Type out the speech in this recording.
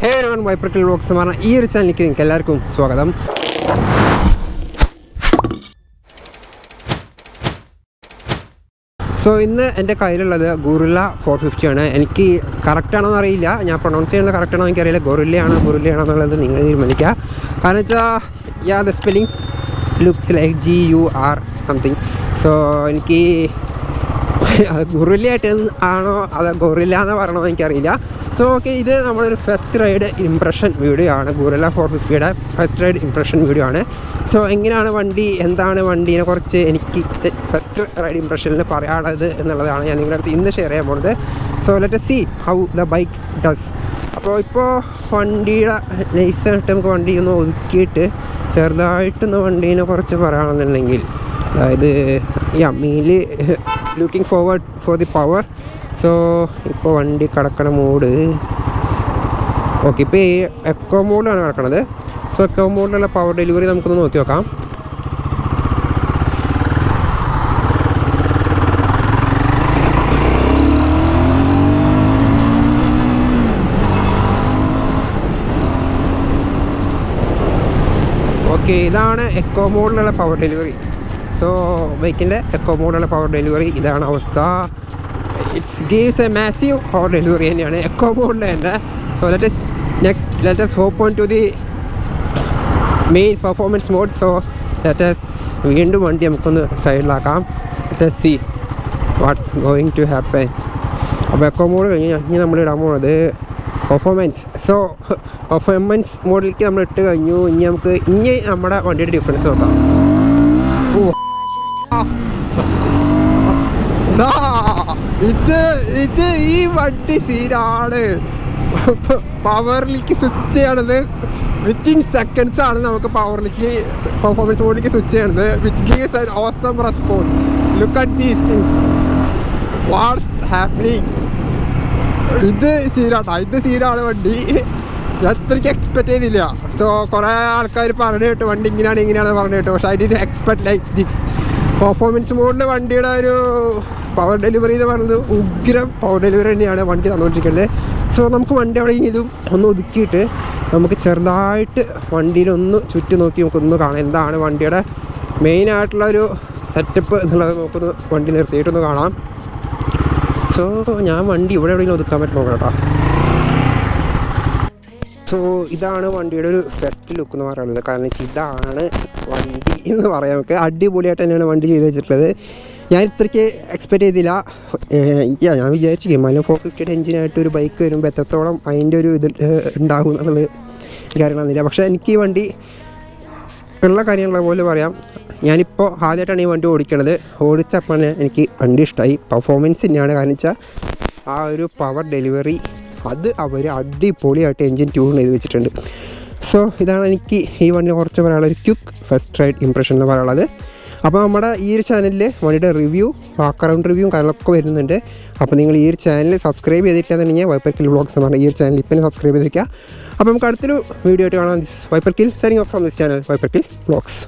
ഹേ non wiper kill vlogs എന്ന് പറഞ്ഞാൽ ഈ ഒരു ചാനലിലേക്ക് നിങ്ങൾക്ക് എല്ലാവർക്കും സ്വാഗതം. സോ ഇന്ന് എൻ്റെ കയ്യിലുള്ളത് ഗൊറില്ല 450 ആണ്. എനിക്ക് കറക്റ്റാണോ എന്നറിയില്ല, ഞാൻ പ്രൊണൗൺസ് ചെയ്യുന്നത് കറക്റ്റാണോ എനിക്കറിയില്ല. ഗൊറില്ലയാണോ എന്നുള്ളത് നിങ്ങൾ തീരുമാനിക്കുക. കാരണം വെച്ചാൽ the spelling looks like GUR something. So എനിക്ക് ഗൊറില്ലയായിട്ട് ആണോ അത് ഗൊറില്ല എന്ന് പറയണമെന്ന് എനിക്കറിയില്ല. സോ ഓക്കെ, ഇത് നമ്മളൊരു ഫസ്റ്റ് റൈഡ് ഇംപ്രഷൻ വീഡിയോ ആണ്. ഗൊറില്ല 450യുടെ ഫസ്റ്റ് റൈഡ് ഇംപ്രഷൻ വീഡിയോ ആണ്. സോ എങ്ങനെയാണ് വണ്ടി, എന്താണ് വണ്ടീനെ കുറിച്ച് എനിക്ക് ഫസ്റ്റ് റൈഡ് ഇംപ്രഷനിൽ പറയാനുള്ളത് എന്നുള്ളതാണ് ഞാൻ നിങ്ങളുടെ അടുത്ത് ഇന്ന് ഷെയർ ചെയ്യാൻ പോകുന്നത്. So let us see how the bike does. അപ്പോൾ ഇപ്പോൾ വണ്ടിയുടെ നൈസായിട്ട് നമുക്ക് വണ്ടി ഒന്ന് ഒതുക്കിയിട്ട് ചെറുതായിട്ടൊന്ന് വണ്ടീനെ കുറിച്ച് പറയുകയാണെന്നുണ്ടെങ്കിൽ, അതായത് mainly looking forward for the power. So ഇപ്പോൾ വണ്ടി കിടക്കണ മോഡ് ഓക്കെ, ഇപ്പോൾ ഈ എക്കോ മോഡിലാണ് കിടക്കണത്. സോ എക്കോ മോഡിലുള്ള പവർ ഡെലിവറി നമുക്കൊന്ന് നോക്കി നോക്കാം. ഓക്കെ, ഇതാണ് എക്കോ മോഡിലുള്ള പവർ ഡെലിവറി. സോ ബൈക്കിൻ്റെ എക്കോ മോഡിലുള്ള പവർ ഡെലിവറി ഇതാണ് അവസ്ഥ. It's gives a massive power delivery തന്നെയാണ് എക്കോ മോഡിൽ തന്നെ. So let us hop on to the main performance mode. So let us വീണ്ടും വണ്ടി നമുക്കൊന്ന് സൈഡിലാക്കാം. Let us see what's going to happen. അപ്പോൾ എക്കോ മോഡ് കഴിഞ്ഞ് നമ്മൾ ഇടാൻ പോകുന്നത് പെർഫോമൻസ്. സോ പെർഫോമൻസ് മോഡിലേക്ക് നമ്മൾ ഇട്ട് കഴിഞ്ഞു. ഇനി നമ്മുടെ വണ്ടിയുടെ ഡിഫറൻസ് നോക്കാം. ഇത് ഈ വണ്ടി സീനാണ്. പവറിലേക്ക് സ്വിച്ച് ചെയ്യണത് വിത്തിൻ സെക്കൻഡ്സ് ആണ് നമുക്ക് പെർഫോമൻസ് മോഡിലേക്ക് സ്വിച്ച് ചെയ്യണത്, which gives an awesome response. Look at these things, what's happening. ഇത് സീനാണ് വണ്ടി. ഞാൻ അത്രയ്ക്ക് എക്സ്പെക്ട് ചെയ്തില്ല. സോ കുറേ ആൾക്കാർ പറഞ്ഞു കേട്ടു വണ്ടി ഇങ്ങനെയാണ് പറഞ്ഞു കേട്ടു, പക്ഷേ I didn't expect like this. Performance മോഡിൽ വണ്ടിയുടെ ഒരു പവർ ഡെലിവറി എന്ന് പറയുന്നത് ഉഗ്രം പവർ ഡെലിവറി തന്നെയാണ് വണ്ടി തന്നുകൊണ്ടിരിക്കുന്നത്. സോ നമുക്ക് വണ്ടി എവിടെയെങ്കിലും ഒന്ന് ഒതുക്കിയിട്ട് നമുക്ക് ചെറുതായിട്ട് വണ്ടിയിലൊന്ന് ചുറ്റി നോക്കി നമുക്കൊന്ന് കാണാം എന്താണ് വണ്ടിയുടെ മെയിനായിട്ടുള്ളൊരു സെറ്റപ്പ് എന്നുള്ളത്. നമുക്കൊന്ന് വണ്ടി നിർത്തിയിട്ടൊന്ന് കാണാം. സോ ഞാൻ വണ്ടി ഇവിടെ എവിടെയെങ്കിലും ഒതുക്കാൻ പറ്റും കേട്ടോ. സോ ഇതാണ് വണ്ടിയുടെ ഒരു ഫസ്റ്റ് ലുക്ക് എന്ന് പറയുന്നത്. കാരണം ഇതാണ് വണ്ടി എന്ന് പറയാം. നമുക്ക് അടിപൊളിയായിട്ട് തന്നെയാണ് വണ്ടി ചെയ്ത് വെച്ചിട്ടുള്ളത്. ഞാൻ ഇത്രയ്ക്ക് എക്സ്പെക്റ്റ് ചെയ്തില്ല. ഞാൻ വിചാരിച്ചു ഹിമാലയൻ 450 എഞ്ചിനായിട്ട് ഒരു ബൈക്ക് വരുമ്പോൾ എത്രത്തോളം അതിൻ്റെ ഒരു ഇത് ഉണ്ടാകും എന്നുള്ളത് കാര്യങ്ങളൊന്നുമില്ല. പക്ഷേ എനിക്ക് ഈ വണ്ടി ഉള്ള കാര്യമുള്ള പോലെ പറയാം. ഞാനിപ്പോൾ ആദ്യമായിട്ടാണ് ഈ വണ്ടി ഓടിച്ചപ്പോൾ എനിക്ക് വണ്ടി ഇഷ്ടമായി. പെർഫോമൻസ് തന്നെയാണ്. കാരണം വെച്ചാൽ ആ ഒരു പവർ ഡെലിവറി അത് അവർ അടിപൊളിയായിട്ട് എൻജിൻ ട്യൂൺ ചെയ്ത് വെച്ചിട്ടുണ്ട്. സോ ഇതാണ് എനിക്ക് ഈ വണ്ടിയെ കുറച്ച് പറയാനുള്ളത്, ഒരു ക്വിക്ക് ഫസ്റ്റ് റൈഡ് ഇംപ്രഷൻ എന്ന് പറയാനുള്ളത്. അപ്പോൾ നമ്മുടെ ഈ ഒരു ചാനലിൽ വണ്ടിയുടെ റിവ്യൂ, വാക്ക് അറൗണ്ട് റിവ്യൂവും കാര്യങ്ങളൊക്കെ വരുന്നുണ്ട്. അപ്പോൾ നിങ്ങൾ ഈ ഒരു ചാനൽ സബ്സ്ക്രൈബ് ചെയ്തിട്ടുണ്ടെങ്കിൽ വൈപ്പർ കിൽ വ്ലോഗ്സ് എന്ന് പറഞ്ഞാൽ ഈ ഒരു ചാനൽ ഇപ്പം സബ്സ്ക്രൈബ് ചെയ്ത് വയ്ക്കുക. അപ്പോൾ നമുക്ക് അടുത്തൊരു വീഡിയോ ആയിട്ട് കാണാം. Wiper kill signing off from this channel, wiper kill vlogs.